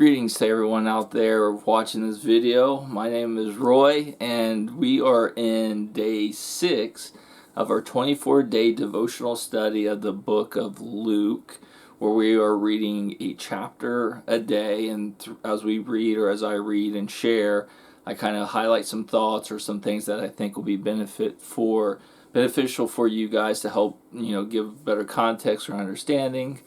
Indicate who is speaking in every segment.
Speaker 1: Greetings to everyone out there watching this video. My name is Roy, and we are in day 6 of our 24-day devotional study of the book of Luke, where we are reading a chapter a day. And as we read, or as I read and share, I kind of highlight some thoughts or some things that I think will be beneficial for you guys to help give better context or understanding.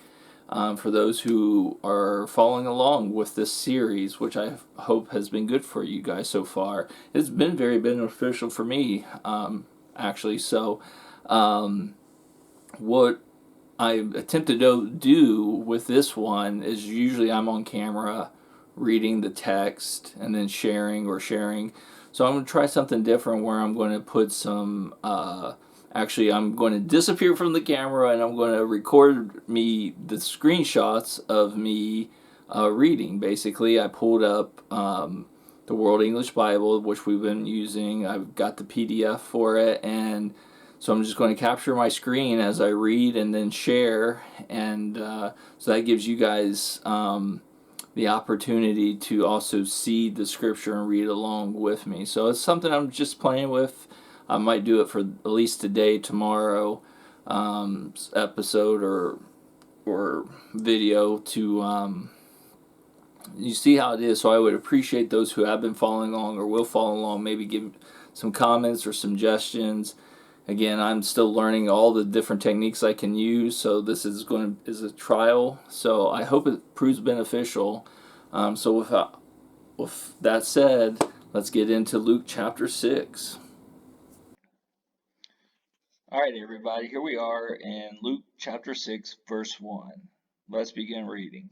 Speaker 1: For those who are following along with this series, which I hope has been good for you guys so far. It's been very beneficial for me, actually. So, what I attempt to do with this one is usually I'm on camera reading the text and then sharing. So I'm going to try something different where I'm going to put some actually, I'm going to disappear from the camera and I'm going to record the screenshots of me reading. Basically, I pulled up the World English Bible, which we've been using. I've got the PDF for it, and so I'm just going to capture my screen as I read and then share, and so that gives you guys the opportunity to also see the scripture and read along with me. So it's something I'm just playing with. I might do it for at least today, tomorrow, episode or video to you see how it is. So I would appreciate those who have been following along or will follow along. Maybe give some comments or suggestions. Again, I'm still learning all the different techniques I can use, so this is a trial. So I hope it proves beneficial. So with that said, let's get into Luke chapter 6. All right, everybody, here we are in Luke chapter 6, verse 1. Let's begin reading.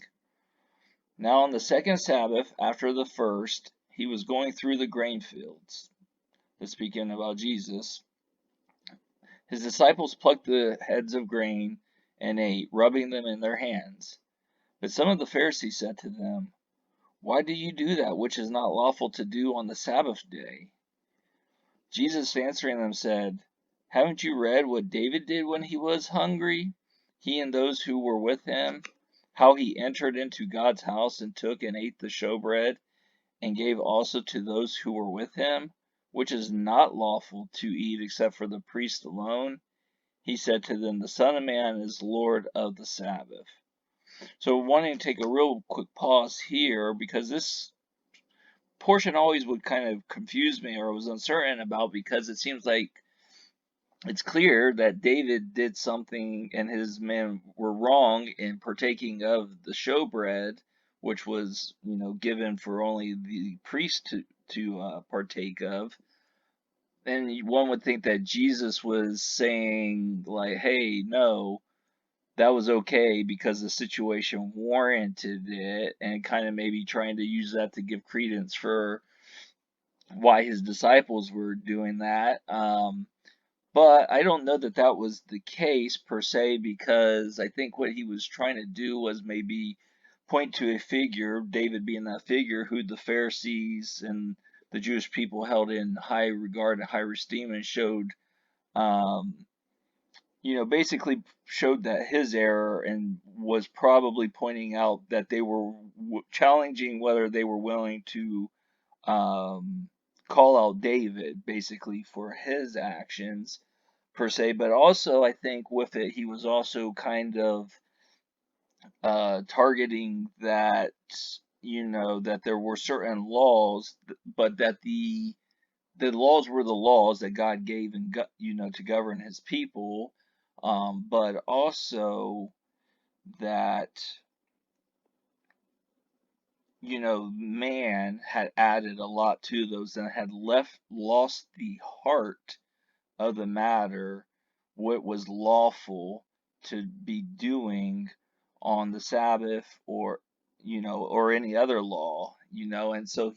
Speaker 1: Now on the second Sabbath, after the first, he was going through the grain fields. That's speaking about Jesus. His disciples plucked the heads of grain and ate, rubbing them in their hands. But some of the Pharisees said to them, "Why do you do that which is not lawful to do on the Sabbath day?" Jesus answering them said, "Haven't you read what David did when he was hungry, he and those who were with him, how he entered into God's house and took and ate the showbread, and gave also to those who were with him, which is not lawful to eat except for the priest alone? He said to them, the Son of Man is Lord of the Sabbath." So wanting to take a real quick pause here, because this portion always would kind of confuse me or was uncertain about, because it seems like it's clear that David did something and his men were wrong in partaking of the showbread, which was, given for only the priest to partake of. And one would think that Jesus was saying, like, hey, no, that was okay because the situation warranted it, and kind of maybe trying to use that to give credence for why his disciples were doing that. But I don't know that that was the case per se, because I think what he was trying to do was maybe point to a figure, David being that figure, who the Pharisees and the Jewish people held in high regard and high esteem, and showed, um, basically showed that his error, and was probably pointing out that they were challenging whether they were willing to um, call out David basically for his actions per se. But also, I think with it, he was also kind of targeting that, that there were certain laws, but that the laws were the laws that God gave and to govern his people, but also that man had added a lot to those and had lost the heart of the matter, what was lawful to be doing on the Sabbath, or any other law, and so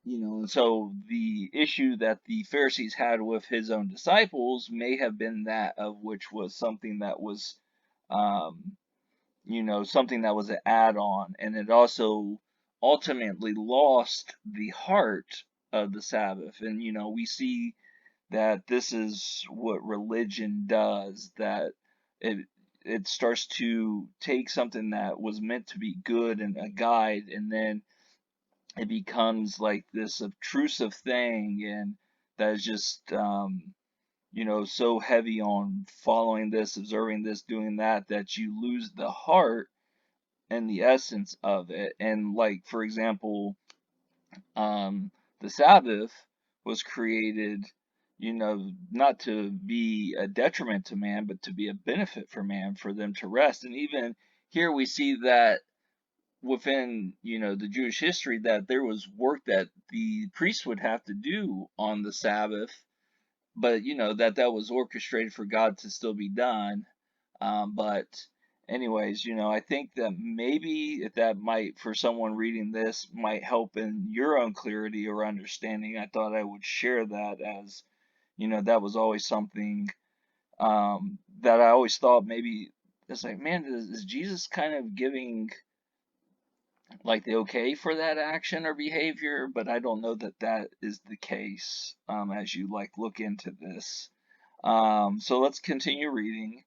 Speaker 1: and so the issue that the Pharisees had with his own disciples may have been that of which was something that was, um, something that was an add-on, and it also ultimately lost the heart of the Sabbath. And we see that this is what religion does, that it it starts to take something that was meant to be good and a guide, and then it becomes like this obtrusive thing, and that is just so heavy on following this, observing this, doing that, that you lose the heart and the essence of it. And like, for example, um, the Sabbath was created, not to be a detriment to man, but to be a benefit for man, for them to rest. And even here we see that within, the Jewish history, that there was work that the priests would have to do on the Sabbath, but that was orchestrated for God to still be done. But anyways, I think that maybe if that might, for someone reading this, might help in your own clarity or understanding, I thought I would share that, as that was always something that I always thought, maybe it's like, man, is Jesus kind of giving like the okay for that action or behavior? But I don't know that that is the case, as you like look into this. So let's continue reading.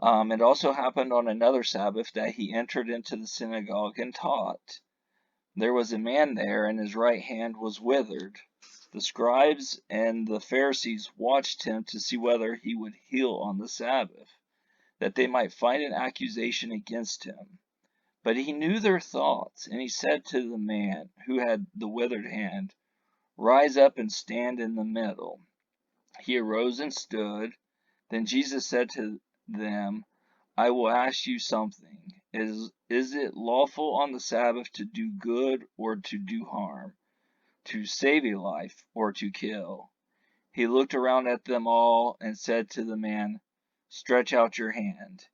Speaker 1: It also happened on another Sabbath that he entered into the synagogue and taught. There was a man there, and his right hand was withered. The scribes and the Pharisees watched him to see whether he would heal on the Sabbath, that they might find an accusation against him. But he knew their thoughts, and he said to the man who had the withered hand, "Rise up and stand in the middle." He arose and stood. Then Jesus said to them, "I will ask you something. Is it lawful on the Sabbath to do good or to do harm, to save a life or to kill?" He looked around at them all and said to the man, "Stretch out your hand."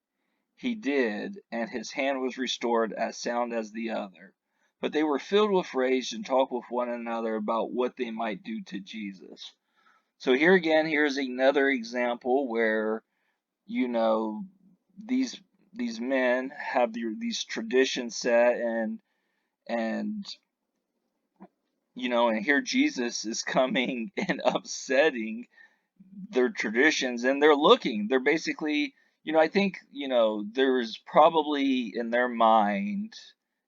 Speaker 1: He did, and his hand was restored as sound as the other. But they were filled with rage and talked with one another about what they might do to Jesus. So here again, here's another example where, you know, these these men have these traditions set, and and here Jesus is coming and upsetting their traditions, and they're basically, I think, there's probably in their mind,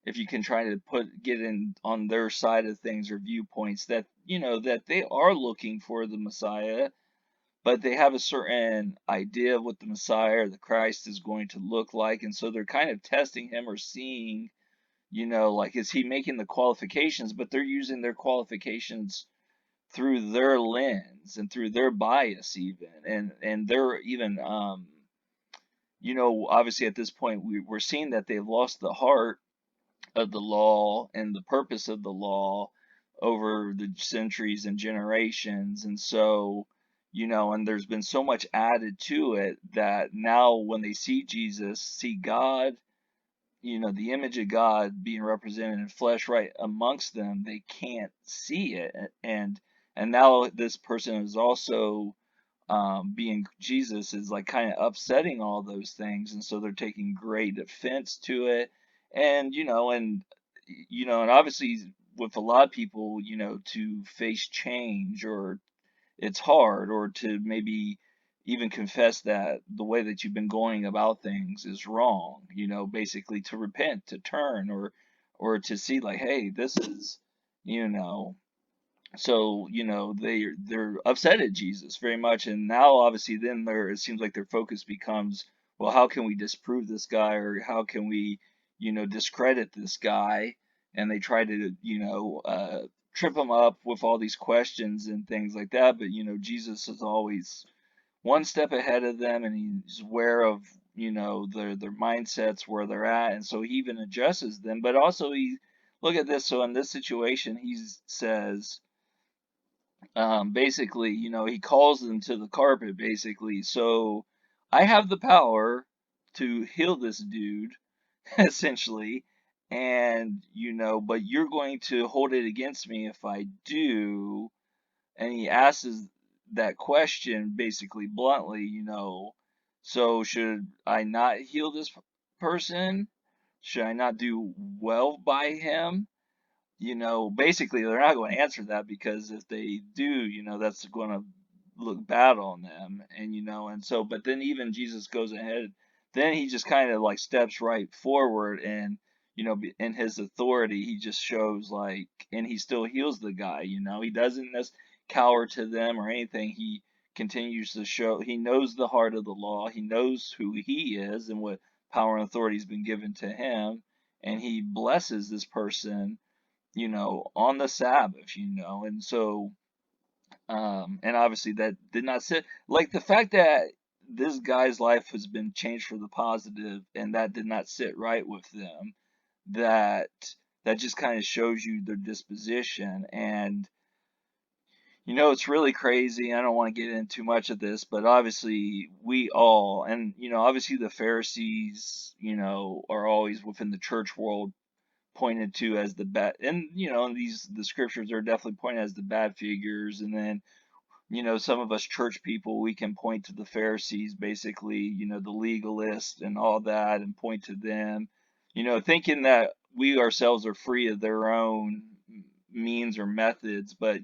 Speaker 1: if you can try to get in on their side of things or viewpoints, that that they are looking for the Messiah, but they have a certain idea of what the Messiah or the Christ is going to look like, and so they're kind of testing him or seeing, like, is he making the qualifications, but they're using their qualifications through their lens and through their bias even, and they're even obviously at this point we're seeing that they've lost the heart of the law and the purpose of the law over the centuries and generations. And so, and there's been so much added to it that now when they see Jesus, see God, the image of God being represented in flesh right amongst them, they can't see it. And now this person is also being Jesus is like kind of upsetting all those things, and so they're taking great offense to it. And and obviously with a lot of people, to face change, or it's hard, or to maybe even confess that the way that you've been going about things is wrong, basically to repent, to turn, or to see like, hey, this is, you know, so, they're upset at Jesus very much, and now obviously then it seems like their focus becomes, well, how can we disprove this guy, or how can we, discredit this guy? And they try to, trip him up with all these questions and things like that. But Jesus is always one step ahead of them, and he's aware of, their mindsets, where they're at, and so he even addresses them. But also he look at this. So in this situation, he says, basically, he calls them to the carpet, basically. So I have the power to heal this dude, essentially, and, but you're going to hold it against me if I do. And he asks that question basically bluntly, so should I not heal this person? Should I not do well by him? Basically they're not going to answer that, because if they do, that's going to look bad on them. And and so, but then even Jesus goes ahead then he just kind of like steps right forward, and in his authority, he just shows like, and he still heals the guy. He doesn't cower to them or anything. He continues to show he knows the heart of the law. He knows who he is and what power and authority has been given to him, and he blesses this person, on the Sabbath, and so, and obviously that did not sit, like the fact that this guy's life has been changed for the positive, and that did not sit right with them, that that just kind of shows you their disposition. And it's really crazy. I don't want to get into too much of this, but obviously we all, and obviously the Pharisees, are always within the church world pointed to as the bad, and the scriptures are definitely pointed as the bad figures. And then some of us church people, we can point to the Pharisees, basically, the legalists and all that, and point to them, thinking that we ourselves are free of their own means or methods. But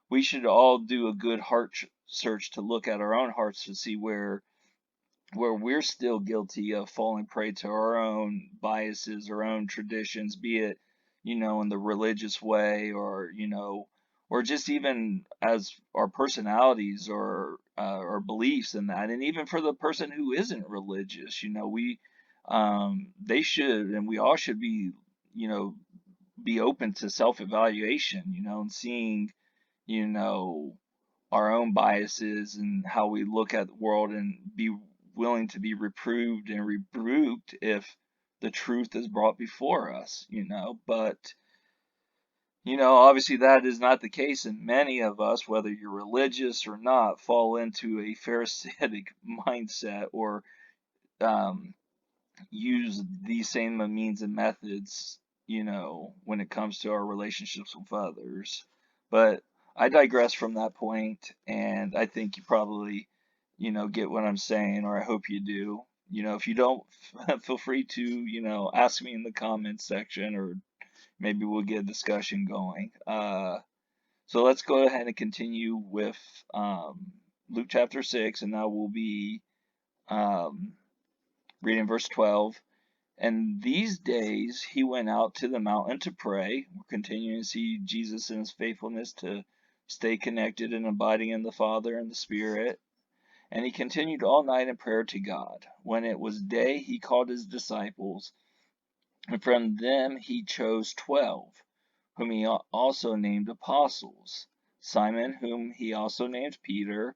Speaker 1: we should all do a good heart search to look at our own hearts to see where we're still guilty of falling prey to our own biases, our own traditions, be it, in the religious way, or just even as our personalities or our beliefs in that. And even for the person who isn't religious, they should, and we all should you know, be open to self-evaluation, and seeing, you know, our own biases and how we look at the world, and be willing to be reproved and rebuked if the truth is brought before us. But, obviously that is not the case, and many of us, whether you're religious or not, fall into a Pharisaic mindset, or um, use these same means and methods, when it comes to our relationships with others. But I digress from that point, and I think you probably, get what I'm saying, or I hope you do. If you don't, feel free to, ask me in the comments section, or maybe we'll get a discussion going. So let's go ahead and continue with Luke chapter 6, and now we'll be um, reading verse 12. And these days he went out to the mountain to pray. We're continuing to see Jesus in his faithfulness to stay connected and abiding in the Father and the Spirit. And he continued all night in prayer to God. When it was day, he called his disciples, and from them he chose 12, whom he also named apostles: Simon, whom he also named Peter,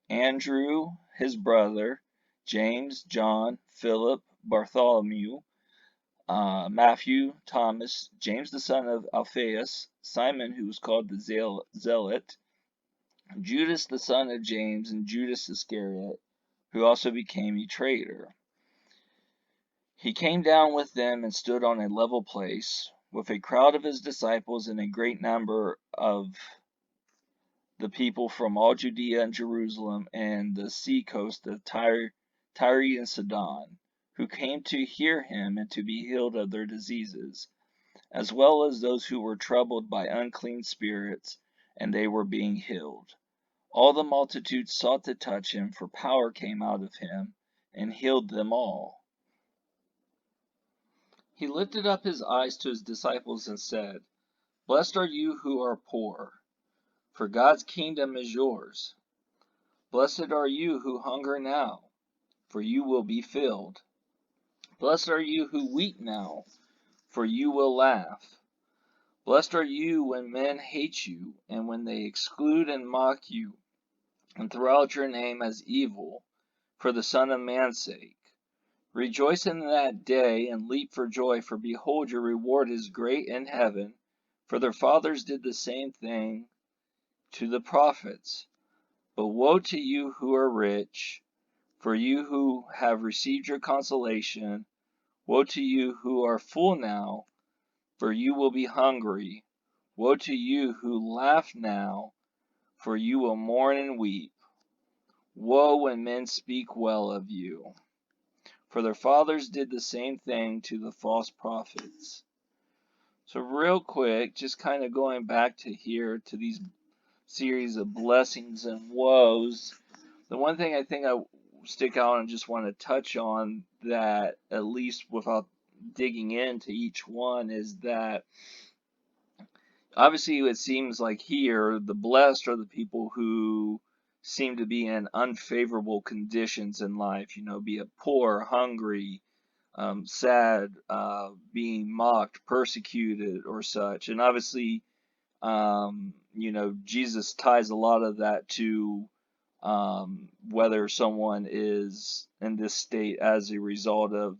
Speaker 1: Andrew his brother, James, John, Philip, Bartholomew, Matthew, Thomas, James the son of Alphaeus, Simon who was called the Zealot, Judas the son of James, and Judas Iscariot, who also became a traitor. He came down with them and stood on a level place, with a crowd of his disciples and a great number of the people from all Judea and Jerusalem and the sea coast of Tyre and Sidon, who came to hear him and to be healed of their diseases, as well as those who were troubled by unclean spirits, and they were being healed. All the multitude sought to touch him, for power came out of him and healed them all. He lifted up his eyes to his disciples and said, "Blessed are you who are poor, for God's kingdom is yours. Blessed are you who hunger now, for you will be filled. Blessed are you who weep now, for you will laugh. Blessed are you when men hate you, and when they exclude and mock you, and throw out your name as evil, for the Son of Man's sake. Rejoice in that day, and leap for joy, for behold, your reward is great in heaven, for their fathers did the same thing to the prophets. But woe to you who are rich, for you who have received your consolation. Woe to you who are full now, for you will be hungry. Woe to you who laugh now, for you will mourn and weep. Woe when men speak well of you, for their fathers did the same thing to the false prophets." So real quick, just kind of going back to here, to these series of blessings and woes, the one thing I think I stick out and just want to touch on that, at least without digging into each one, is that obviously it seems like here the blessed are the people who seem to be in unfavorable conditions in life, be it poor, hungry, sad, being mocked, persecuted, or such. And obviously, Jesus ties a lot of that to whether someone is in this state as a result of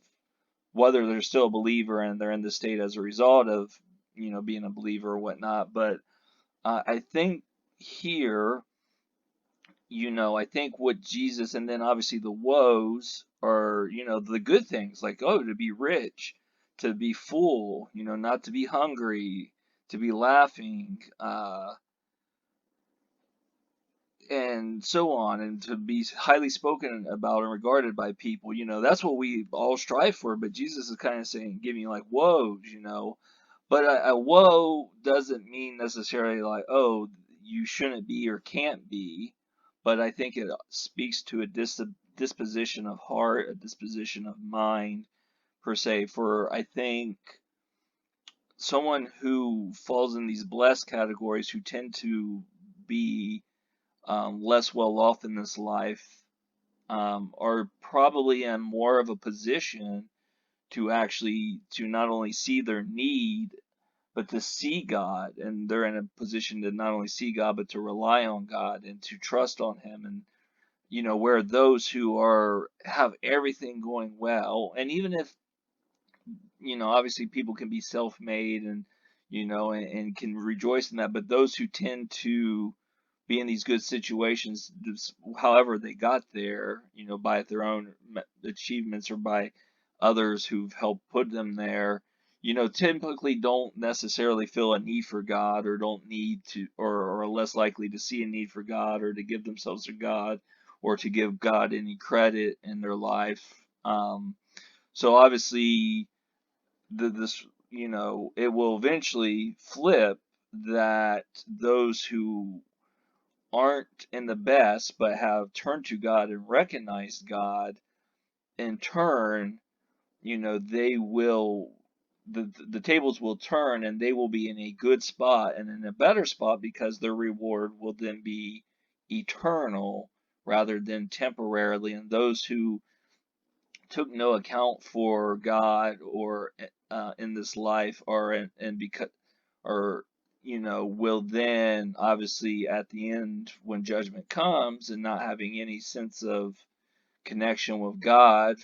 Speaker 1: whether they're still a believer and they're in this state as a result of, being a believer or whatnot. But I think here, I think what Jesus, and then obviously the woes are, the good things, like, oh, to be rich, to be full, not to be hungry, to be laughing, and so on, and to be highly spoken about and regarded by people. That's what we all strive for. But Jesus is kind of saying, giving you like woes. But a woe doesn't mean necessarily like, oh, you shouldn't be or can't be. But I think it speaks to a disposition of heart, a disposition of mind, per se. For I think someone who falls in these blessed categories, who tend to be less well off in this life, are probably in more of a position to not only see their need, but to see God. And they're in a position to not only see God, but to rely on God and to trust on Him. And, where those who have everything going well, and even if, obviously people can be self-made and, and can rejoice in that, but those who tend to be in these good situations, however they got there, by their own achievements or by others who've helped put them there, typically don't necessarily feel a need for God, or don't need to, or are less likely to see a need for God, or to give themselves to God, or to give God any credit in their life. So obviously, this, it will eventually flip, that those who aren't in the best but have turned to God and recognized God, in turn, they will, the tables will turn, and they will be in a good spot and in a better spot, because their reward will then be eternal rather than temporarily. And those who took no account for God or in this life, and because, or will then obviously at the end, when judgment comes, and not having any sense of connection with God,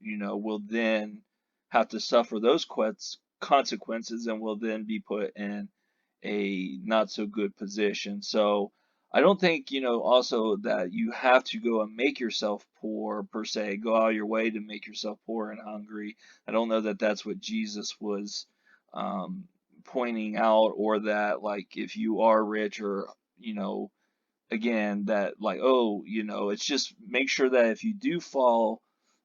Speaker 1: will then have to suffer those consequences, and will then be put in a not so good position. So I don't think, also that you have to go and make yourself poor, per se, go out of your way to make yourself poor and hungry. I don't know that that's what Jesus was um, pointing out, or that, like, if you are rich, or, again, that, like, oh, it's just make sure that if you do fall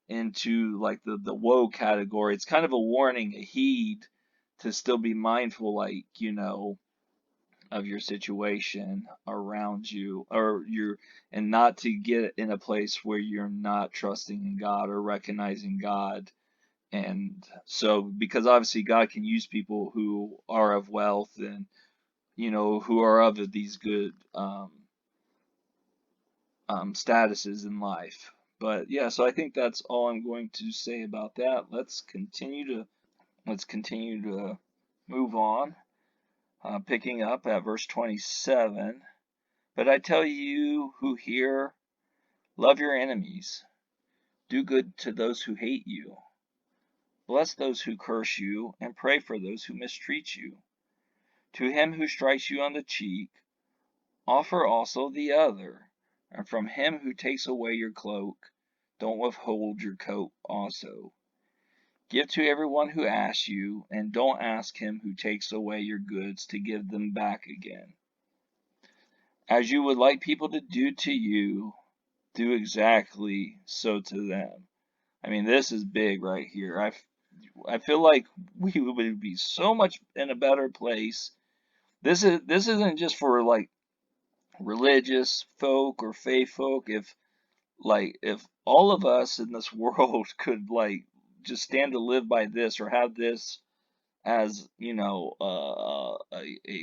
Speaker 1: into like the woe category, it's kind of a warning, a heed, to still be mindful, like, of your situation around you, and not to get in a place where you're not trusting in God or recognizing God. And so, because obviously God can use people who are of wealth, and, who are of these good statuses in life. But yeah, so I think that's all I'm going to say about that. Let's continue to move on. Picking up at verse 27. But I tell you who hear, love your enemies, do good to those who hate you, bless those who curse you, and pray for those who mistreat you. To him who strikes you on the cheek, offer also the other, and from him who takes away your cloak, don't withhold your coat also. Give to everyone who asks you, and don't ask him who takes away your goods to give them back again. As you would like people to do to you, do exactly so to them. I mean, this is big right here. I feel like we would be so much in a better place. This isn't just for like religious folk or faith folk. If all of us in this world could like just stand to live by this or have this as, a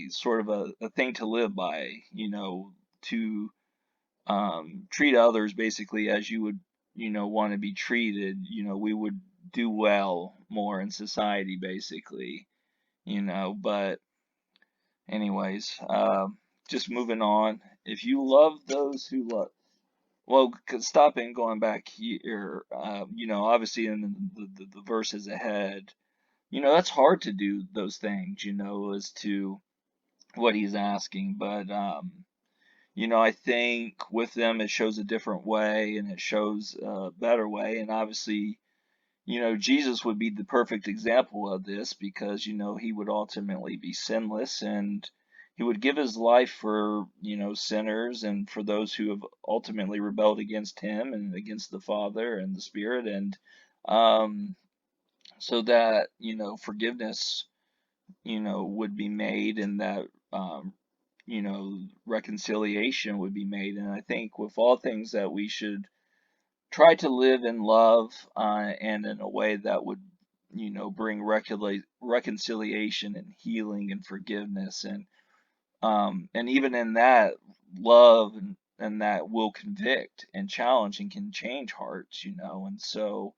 Speaker 1: sort of a thing to live by, to treat others basically as you would, want to be treated. We would do well more in society basically, but anyways, just moving on. If you love those who love, well, stopping, going back here, obviously in the verses ahead, that's hard to do those things, as to what he's asking. But, I think with them it shows a different way and it shows a better way. And obviously, Jesus would be the perfect example of this because, he would ultimately be sinless and he would give his life for, sinners and for those who have ultimately rebelled against him and against the Father and the Spirit. And so that, forgiveness, would be made and that, reconciliation would be made. And I think with all things that we should try to live in love and in a way that would, bring reconciliation and healing and forgiveness. And even in that, love and that will convict and challenge and can change hearts, and so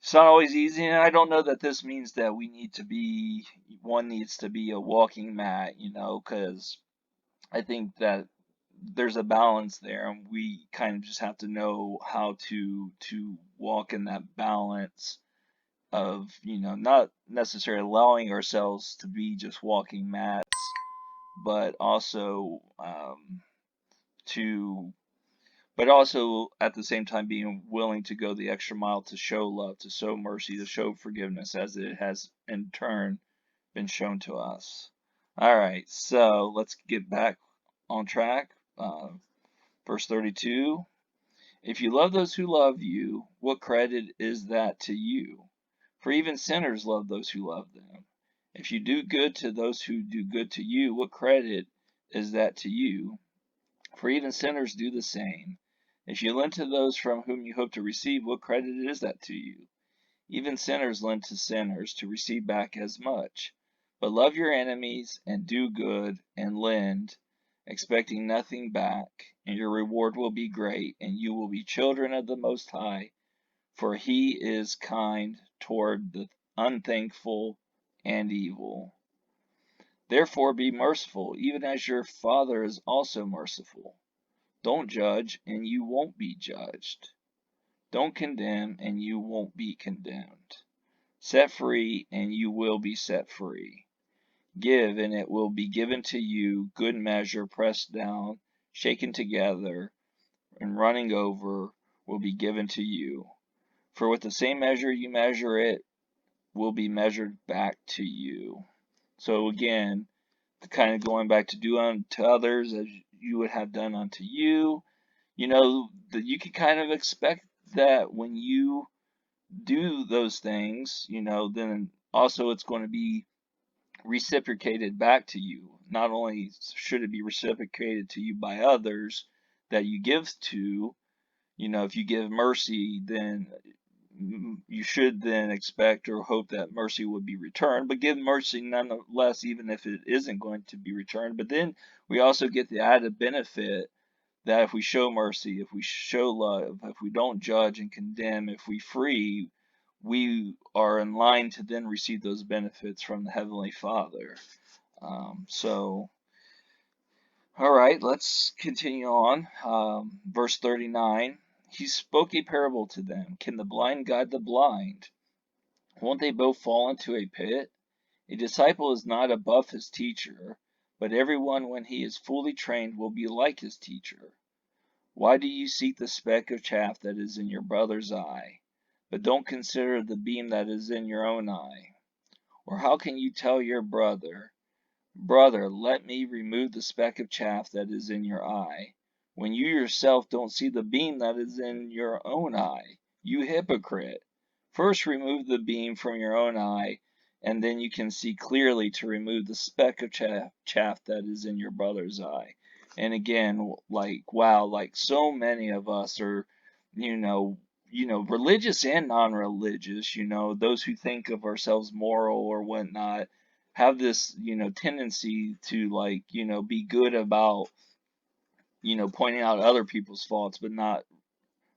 Speaker 1: it's not always easy, and I don't know that this means that one needs to be a walking mat, because I think that there's a balance there, and we kind of just have to know how to walk in that balance of, not necessarily allowing ourselves to be just walking mats, but also to but also at the same time being willing to go the extra mile to show love, to show mercy, to show forgiveness as it has in turn been shown to us. All right, so let's get back on track. Verse 32. If you love those who love you, what credit is that to you? For even sinners love those who love them. If you do good to those who do good to you, what credit is that to you? For even sinners do the same. If you lend to those from whom you hope to receive, what credit is that to you? Even sinners lend to sinners to receive back as much. But love your enemies and do good and lend, expecting nothing back, and your reward will be great, and you will be children of the Most High, for he is kind toward the unthankful and evil. Therefore be merciful, even as your Father is also merciful. Don't judge, and you won't be judged. Don't condemn, and you won't be condemned. Set free, and you will be set free. Give, and it will be given to you, good measure, pressed down, shaken together, and running over, will be given to you. For with the same measure you measure it, will be measured back to you. So again, kind of going back to do unto others as you would have done unto you. That you can kind of expect that when you do those things, then also it's going to be reciprocated back to you. Not only should it be reciprocated to you by others that you give to, if you give mercy, then you should then expect or hope that mercy would be returned, but give mercy nonetheless, even if it isn't going to be returned. But then we also get the added benefit that if we show mercy, if we show love, if we don't judge and condemn, if we free, we are in line to then receive those benefits from the Heavenly Father. All right, let's continue on. Verse 39. He spoke a parable to them. Can the blind guide the blind? Won't they both fall into a pit? A disciple is not above his teacher, but everyone, when he is fully trained, will be like his teacher. Why do you seek the speck of chaff that is in your brother's eye, but don't consider the beam that is in your own eye? Or how can you tell your brother, Brother, let me remove the speck of chaff that is in your eye, when you yourself don't see the beam that is in your own eye? You hypocrite! First remove the beam from your own eye, and then you can see clearly to remove the speck of chaff that is in your brother's eye. And again, like, wow, like so many of us are you know, religious and non-religious, those who think of ourselves moral or whatnot, have this, tendency to like, be good about, pointing out other people's faults, but not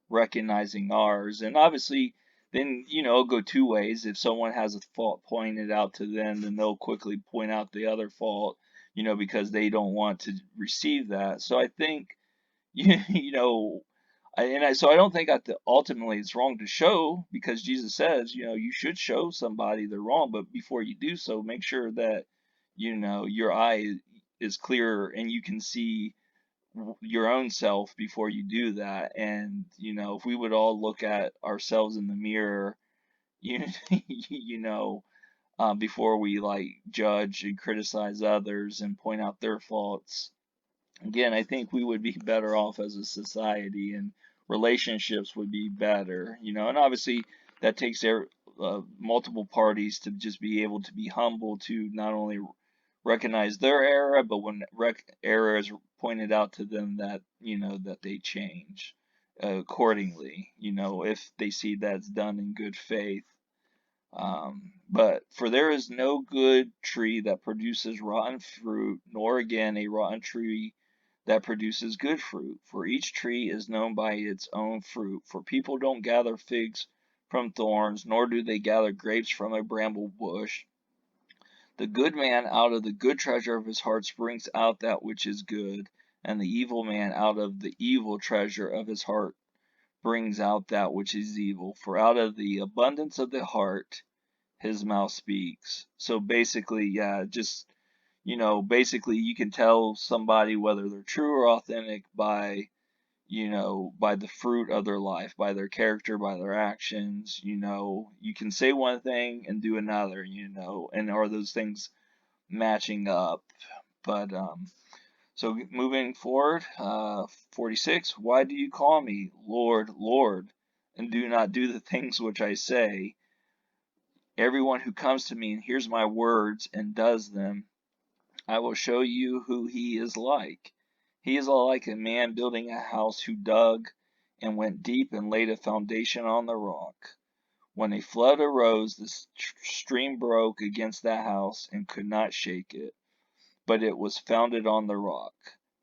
Speaker 1: recognizing ours. And obviously, then, it'll go two ways. If someone has a fault pointed out to them, then they'll quickly point out the other fault, because they don't want to receive that. So I think, you know, so I don't think ultimately it's wrong to show, because Jesus says, you should show somebody they're wrong, but before you do so, make sure that, your eye is clear and you can see your own self before you do that. And, if we would all look at ourselves in the mirror, you, before we like judge and criticize others and point out their faults, again, I think we would be better off as a society, and relationships would be better, and obviously that takes multiple parties to just be able to be humble to not only recognize their error, but when error is pointed out to them, that, that they change accordingly, if they see that's done in good faith. But for there is no good tree that produces rotten fruit, nor again a rotten tree that produces good fruit. For each tree is known by its own fruit. For people don't gather figs from thorns, nor do they gather grapes from a bramble bush. The good man out of the good treasure of his heart brings out that which is good, and the evil man out of the evil treasure of his heart brings out that which is evil. For out of the abundance of the heart his mouth speaks. So basically, yeah, just, basically you can tell somebody whether they're true or authentic by, by the fruit of their life, by their character, by their actions. You can say one thing and do another, and are those things matching up? But, so moving forward, 46, why do you call me Lord, Lord, and do not do the things which I say? Everyone who comes to me and hears my words and does them, I will show you who he is like. He is like a man building a house who dug and went deep and laid a foundation on the rock. When a flood arose, the stream broke against that house and could not shake it, but it was founded on the rock.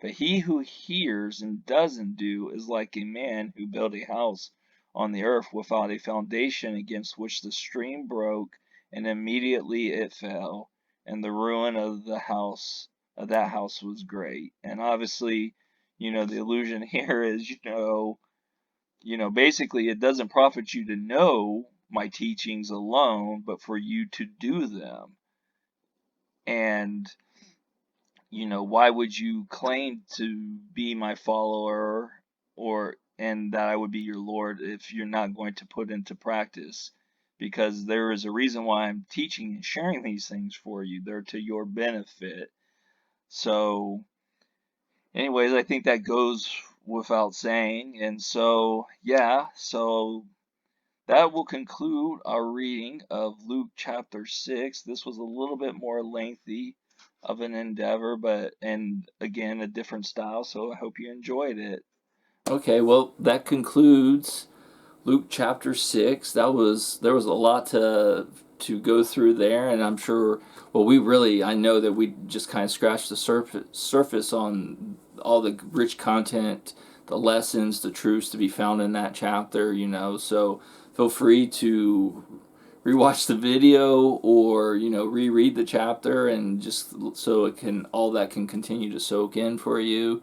Speaker 1: But he who hears and doesn't do is like a man who built a house on the earth without a foundation, against which the stream broke, and immediately it fell, and the ruin of that house was great. And obviously, the illusion here is, basically it doesn't profit you to know my teachings alone, but for you to do them. And why would you claim to be my follower, and that I would be your Lord, if you're not going to put into practice? Because there is a reason why I'm teaching and sharing these things for you. They're to your benefit. So, anyways, I think that goes without saying. And so, yeah, so that will conclude our reading of Luke chapter 6. This was a little bit more lengthy of an endeavor, but, and again, a different style, so I hope you enjoyed it. Okay, well, that concludes Luke chapter 6. There was a lot to go through there, and I'm sure, well, I know that we just kind of scratched the surface on all the rich content, the lessons, the truths to be found in that chapter, so feel free to rewatch the video, or reread the chapter, and just so all that can continue to soak in for you.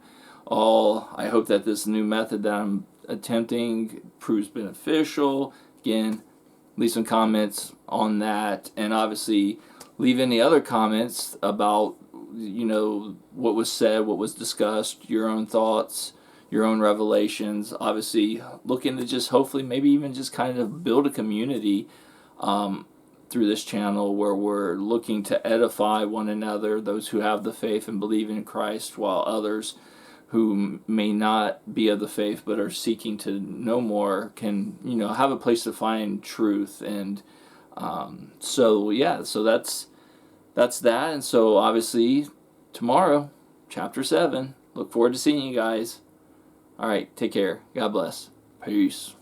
Speaker 1: I hope that this new method that I'm attempting proves beneficial. Again, leave some comments on that, and obviously leave any other comments about what was said, what was discussed, your own thoughts, your own revelations. Obviously looking to just hopefully maybe even just kind of build a community through this channel, where we're looking to edify one another, those who have the faith and believe in Christ, while others who may not be of the faith but are seeking to know more can have a place to find truth. And so that's that. And so obviously tomorrow, chapter 7. Look forward to seeing you guys. All right, take care. God bless.
Speaker 2: Peace.